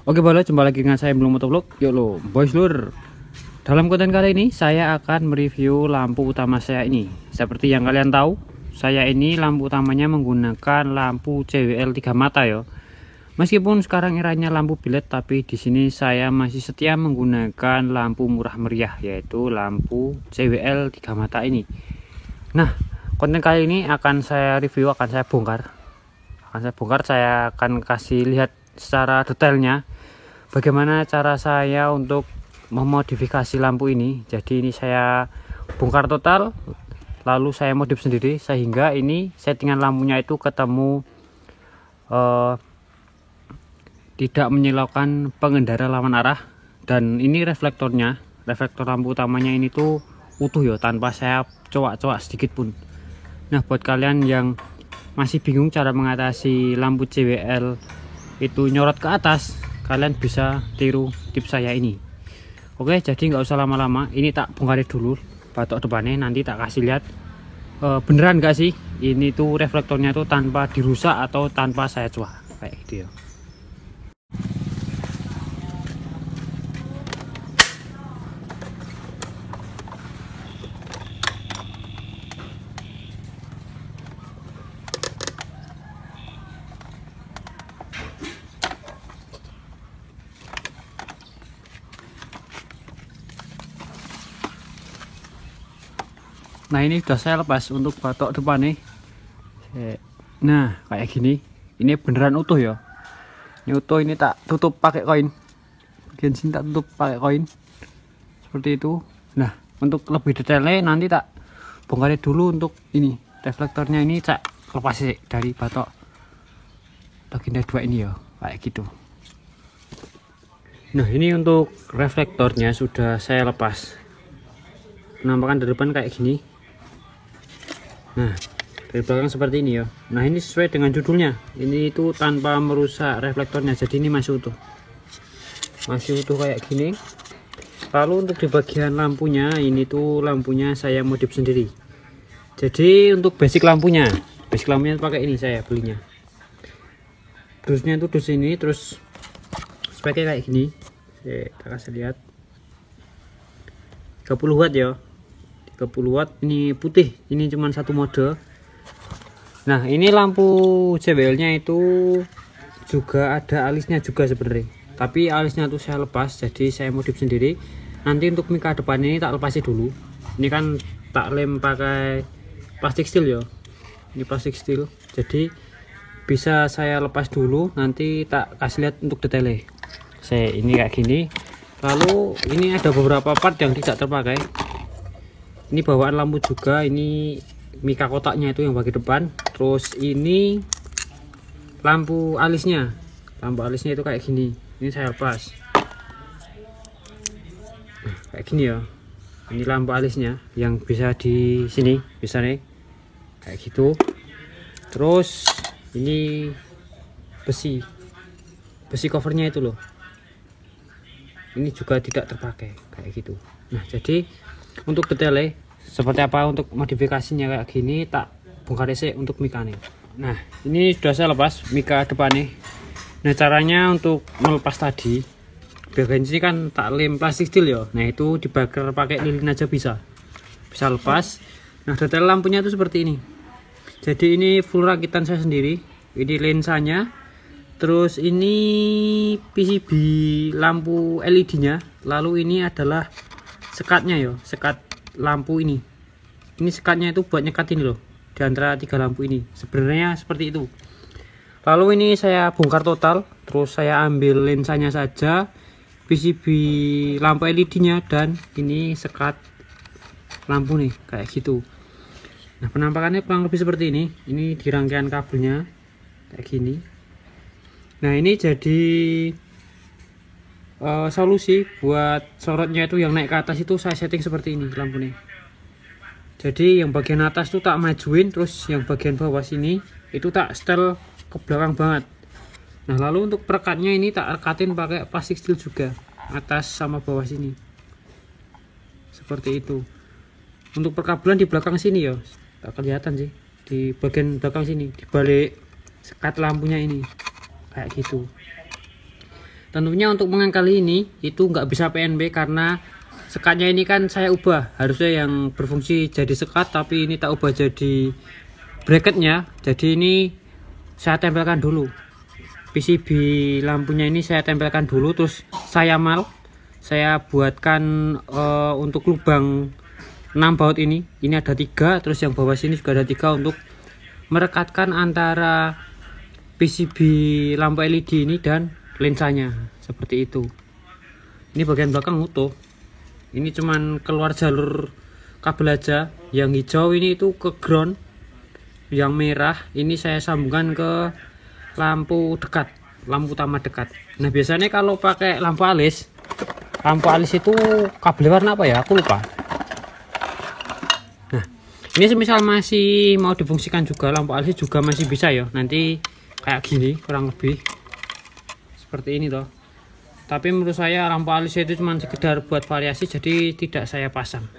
Oke bro, jumpa lagi dengan saya Belum Motovlog. Yuk lo, boys lur. Dalam konten kali ini saya akan mereview lampu utama saya ini. Seperti yang kalian tahu, saya ini lampu utamanya menggunakan lampu CWL 3 mata ya. Meskipun sekarang eranya lampu bilet, tapi di sini saya masih setia menggunakan lampu murah meriah, yaitu lampu CWL 3 mata ini. Nah, konten kali ini akan saya review, akan saya bongkar. Saya akan kasih lihat secara detailnya bagaimana cara saya untuk memodifikasi lampu ini. Jadi ini saya bongkar total, lalu saya modif sendiri sehingga ini settingan lampunya itu ketemu tidak menyilaukan pengendara lawan arah. Dan ini reflektor lampu utamanya ini tuh utuh ya, tanpa saya coak-coak sedikit pun. Nah, buat kalian yang masih bingung cara mengatasi lampu CWL itu nyorot ke atas, kalian bisa tiru tips saya ini. Oke, jadi nggak usah lama-lama, ini tak bongkar dulu batok depannya, nanti tak kasih lihat beneran nggak sih ini tuh reflektornya tuh tanpa dirusak atau tanpa saya cuak kayak gitu ya. Nah, ini sudah saya lepas untuk batok depan nih. Nah, kayak gini. Ini beneran utuh ya. Ini utuh, ini tak tutup pakai koin. Bagian sini tak tutup pakai koin. Seperti itu. Nah, untuk lebih detailnya nanti tak bongkar dulu untuk ini. Reflektornya ini tak lepas sih dari batok bagian 2 ini ya. Kayak gitu. Nah, ini untuk reflektornya sudah saya lepas. Penampakan dari depan kayak gini. Nah, dari belakang seperti ini ya. Nah, ini sesuai dengan judulnya. Ini itu tanpa merusak reflektornya. Jadi ini masih utuh. Masih utuh kayak gini. Lalu untuk di bagian lampunya, ini tuh lampunya saya modif sendiri. Jadi untuk basic lampunya pakai ini saya belinya. Dusnya itu dus ini, terus speknya kayak gini. Kita kasih lihat. 30 watt ya. 30 watt, ini putih, ini cuma satu mode. Nah, ini lampu CWL nya itu juga ada alisnya juga sebenarnya, tapi alisnya tuh saya lepas, jadi saya modif sendiri. Nanti untuk mika depan ini tak lepasin dulu. Ini kan tak lem pakai plastik steel ya, ini plastik steel, jadi bisa saya lepas dulu, nanti tak kasih lihat untuk detailnya. Saya ini kayak gini. Lalu ini ada beberapa part yang tidak terpakai. Ini bawaan lampu juga, ini mika kotaknya itu yang bagian depan. Terus ini lampu alisnya itu kayak gini. Ini saya lepas. Nah, kayak gini ya. Ini lampu alisnya yang bisa di sini, bisa nih kayak gitu. Terus ini besi covernya itu loh. Ini juga tidak terpakai kayak gitu. Nah, jadi untuk detailnya seperti apa untuk modifikasinya kayak gini tak bongkar sih untuk mika nih. Nah, ini sudah saya lepas mika depan nih. Nah, caranya untuk melepas tadi, bagian sini kan tak lem plastik steel ya. Nah, itu dibakar pakai lilin aja bisa lepas. Nah, detail lampunya itu seperti ini. Jadi ini full rakitan saya sendiri. Ini lensanya, terus ini PCB lampu LED-nya, lalu ini adalah sekatnya ya, sekat lampu ini. Ini sekatnya itu buat nyekat ini loh, di antara 3 lampu ini. Sebenarnya seperti itu. Lalu ini saya bongkar total, terus saya ambil lensanya saja, PCB lampu LED-nya, dan ini sekat lampu nih, kayak gitu. Nah, penampakannya kurang lebih seperti ini. Ini di rangkaian kabelnya kayak gini. Nah, ini jadi solusi buat sorotnya itu yang naik ke atas itu saya setting seperti ini lampunya. Jadi yang bagian atas tuh tak majuin, terus yang bagian bawah sini itu tak setel ke belakang banget. Nah, lalu untuk perekatnya ini tak rekatin pakai plastik steel juga, atas sama bawah sini. Seperti itu. Untuk perkabelan di belakang sini ya, tak kelihatan sih. Di bagian belakang sini, di balik sekat lampunya ini. Kayak gitu. Tentunya untuk mengangkali ini itu nggak bisa PNB karena sekatnya ini kan saya ubah, harusnya yang berfungsi jadi sekat tapi ini tak ubah jadi bracketnya. Jadi ini saya tempelkan dulu PCB lampunya, ini saya tempelkan dulu, terus saya buatkan untuk lubang 6 baut ini ada 3, terus yang bawah sini juga ada 3 untuk merekatkan antara PCB lampu LED ini dan lensanya, seperti itu. Ini bagian belakang utuh, ini cuman keluar jalur kabel aja. Yang hijau ini itu ke ground, yang merah ini saya sambungkan ke lampu dekat, lampu utama dekat. Nah biasanya kalau pakai lampu alis itu kabel warna apa ya, aku lupa. Nah ini semisal masih mau difungsikan juga lampu alis juga masih bisa ya, nanti kayak gini kurang lebih seperti ini toh. Tapi menurut saya lampu alis itu cuma sekedar buat variasi, jadi tidak saya pasang.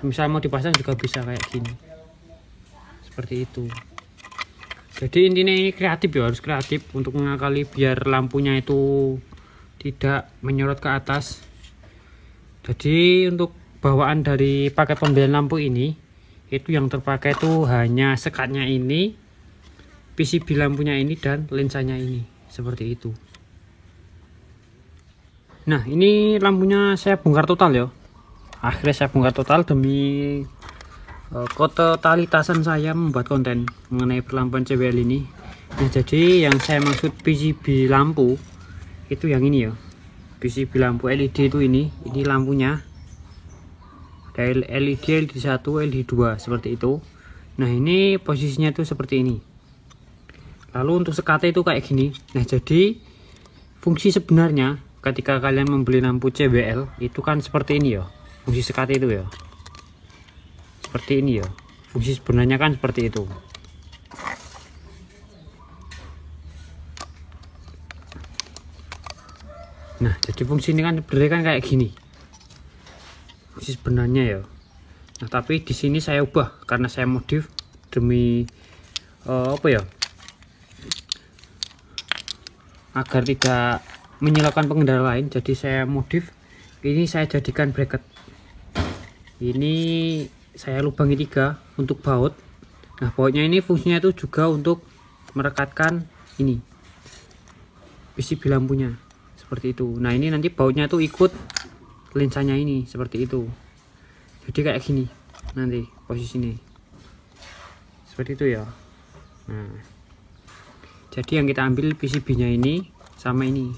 Semisal mau dipasang juga bisa kayak gini, seperti itu. Jadi intinya ini kreatif ya, harus kreatif untuk mengakali biar lampunya itu tidak menyorot ke atas. Jadi untuk bawaan dari paket pembelian lampu ini itu yang terpakai itu hanya sekatnya ini, PCB lampunya ini, dan lensanya ini, seperti itu. Nah ini lampunya saya bongkar total ya, akhirnya saya bongkar total demi ketotalitasan saya membuat konten mengenai perlampuan CWL ini. Nah jadi yang saya maksud PCB lampu itu yang ini ya, PCB lampu LED itu ini lampunya ada LED 1, LED 2 seperti itu. Nah ini posisinya itu seperti ini. Lalu untuk sekatnya itu kayak gini. Nah jadi fungsi sebenarnya ketika kalian membeli lampu CWL itu kan seperti ini ya, fungsi sekat itu ya, seperti ini ya, fungsi sebenarnya kan seperti itu. Nah jadi fungsi ini kan sebenarnya kan kayak gini, fungsi sebenarnya ya. Nah tapi di sini saya ubah karena saya modif demi apa ya, agar tidak menyilaukan pengendara lain. Jadi saya modif, ini saya jadikan bracket, ini saya lubangi 3 untuk baut. Nah bautnya ini fungsinya itu juga untuk merekatkan ini PCB lampunya, seperti itu. Nah ini nanti bautnya tuh ikut lensanya ini, seperti itu. Jadi kayak gini nanti posisinya, seperti itu ya. Nah jadi yang kita ambil PCB nya ini sama ini,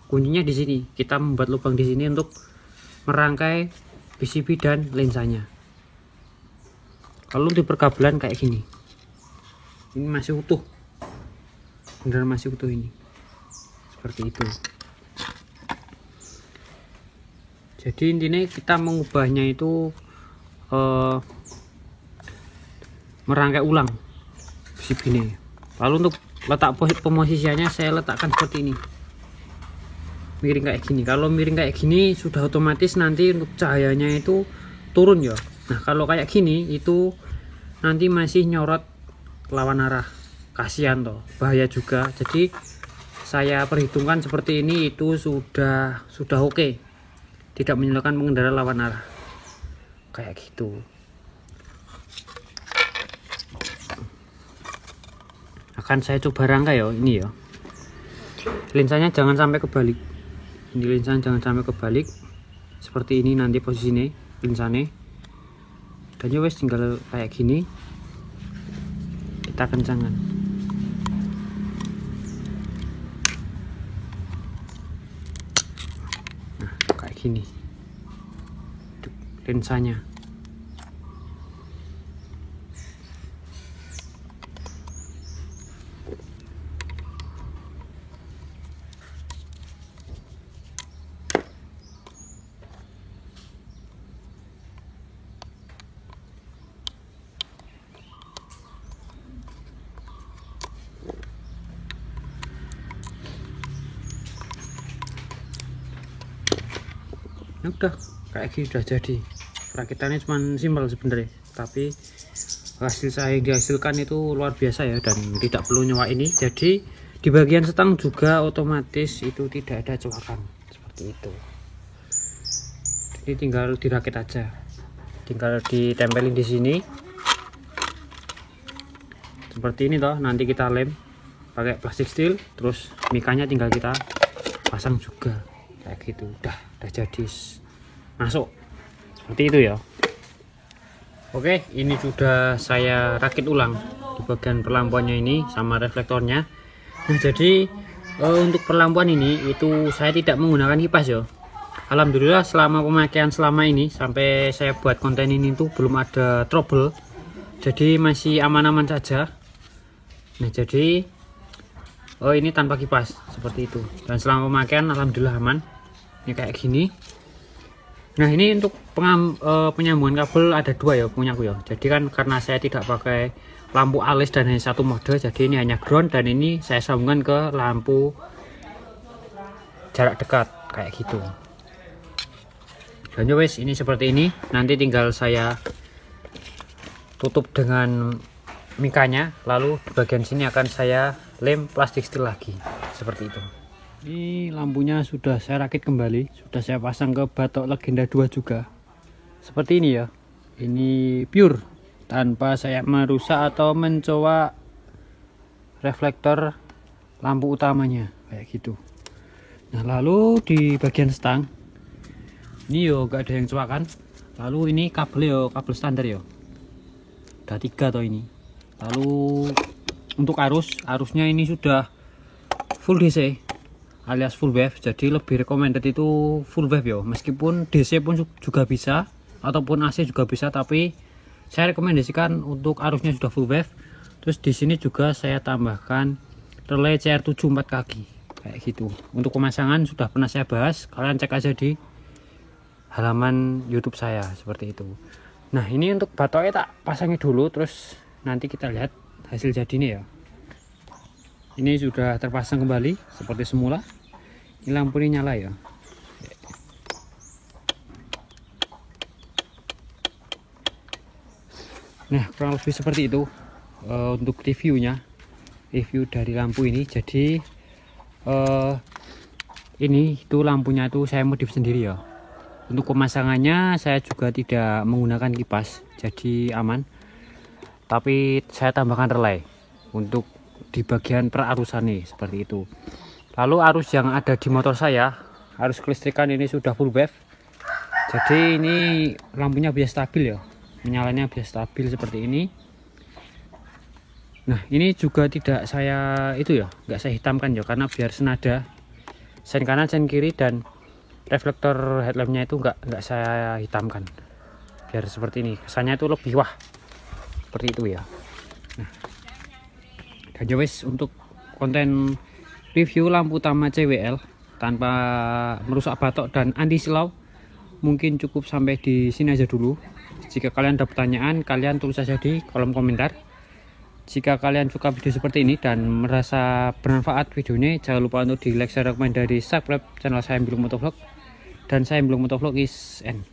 kuncinya di sini. Kita membuat lubang di sini untuk merangkai PCB dan lensanya. Lalu di perkabelan kayak gini, ini masih utuh, benar masih utuh ini, seperti itu. Jadi intinya kita mengubahnya itu merangkai ulang PCB ini. Lalu untuk letak posisinya saya letakkan seperti ini, miring kayak gini. Kalau miring kayak gini sudah otomatis nanti untuk cahayanya itu turun ya. Nah kalau kayak gini itu nanti masih nyorot lawan arah, kasihan toh, bahaya juga. Jadi saya perhitungkan seperti ini itu sudah oke, tidak menyalakan pengendara lawan arah kayak gitu. Akan saya coba rangkai ya ini ya, lensanya jangan sampai kebalik. Ini lensanya jangan sampai kebalik, seperti ini nanti posisinya lensanya. Dan ya wes tinggal kayak gini kita kencangkan. Nah kayak gini lensanya. Nah, udah kayak gini udah jadi. Perakitannya cuma simpel sebenarnya, tapi hasil saya yang dihasilkan itu luar biasa ya, dan tidak perlu nyewa ini. Jadi Di bagian stang juga otomatis itu tidak ada colokan seperti itu. Jadi tinggal dirakit aja, tinggal ditempelin di sini seperti ini toh. Nanti kita lem pakai plastik steel, terus mikanya tinggal kita pasang juga kayak gitu. Udah jadi masuk seperti itu ya. Oke, ini sudah saya rakit ulang di bagian perlampuannya ini sama reflektornya. Nah, jadi untuk perlampuan ini itu saya tidak menggunakan kipas ya. Alhamdulillah selama pemakaian selama ini sampai saya buat konten ini tuh belum ada trouble. Jadi masih aman-aman saja. Nah, jadi ini tanpa kipas seperti itu. Dan selama pemakaian alhamdulillah aman. Ini kayak gini. Nah, ini untuk penyambungan kabel ada dua ya punyaku ya. Jadi kan karena saya tidak pakai lampu alis dan hanya satu mode, jadi ini hanya ground dan ini saya sambungkan ke lampu jarak dekat kayak gitu. Dan wes ini seperti ini. Nanti tinggal saya tutup dengan mikanya, lalu di bagian sini akan saya lem plastik steel lagi seperti itu. Ini lampunya sudah saya rakit kembali, sudah saya pasang ke batok Legenda 2 juga seperti ini ya. Ini pure tanpa saya merusak atau mencoba reflektor lampu utamanya kayak gitu. Nah, lalu di bagian stang ini yo gak ada yang coakan. Lalu ini kabel yo kabel standar yo, ada 3 toh ini. Lalu untuk arusnya ini sudah full DC alias full wave, jadi lebih recommended itu full wave ya. Meskipun DC pun juga bisa ataupun AC juga bisa, tapi saya rekomendasikan untuk arusnya sudah full wave. Terus di sini juga saya tambahkan relay CR7 4 kaki kayak gitu. Untuk pemasangan sudah pernah saya bahas, kalian cek aja di halaman YouTube saya seperti itu. Nah, ini untuk batoknya tak pasangnya dulu, terus nanti kita lihat hasil jadinya ya. Ini sudah terpasang kembali seperti semula. Ini lampu ini nyala ya. Nah, kurang lebih seperti itu untuk reviewnya, review dari lampu ini. Jadi ini itu lampunya itu saya modif sendiri ya. Untuk pemasangannya saya juga tidak menggunakan kipas, jadi aman. Tapi saya tambahkan relay untuk di bagian perarusan nih seperti itu. Lalu arus yang ada di motor saya, arus kelistrikan ini sudah full wave. Jadi ini lampunya biasa stabil ya, menyalanya biasa stabil seperti ini. Nah, ini juga tidak saya itu ya, nggak saya hitamkan ya, karena biar senada sen kanan sen kiri, dan reflektor headlampnya itu nggak saya hitamkan, biar seperti ini kesannya itu lebih wah seperti itu ya. Nah, dan wes untuk konten review lampu utama CWL tanpa merusak batok dan anti silau mungkin cukup sampai di sini aja dulu. Jika kalian ada pertanyaan, kalian tulis saja di kolom komentar. Jika kalian suka video seperti ini dan merasa bermanfaat videonya, jangan lupa untuk di like, share, komen, dan subscribe channel saya Bilung Motovlog. Dan saya Bilung Motovlog is end.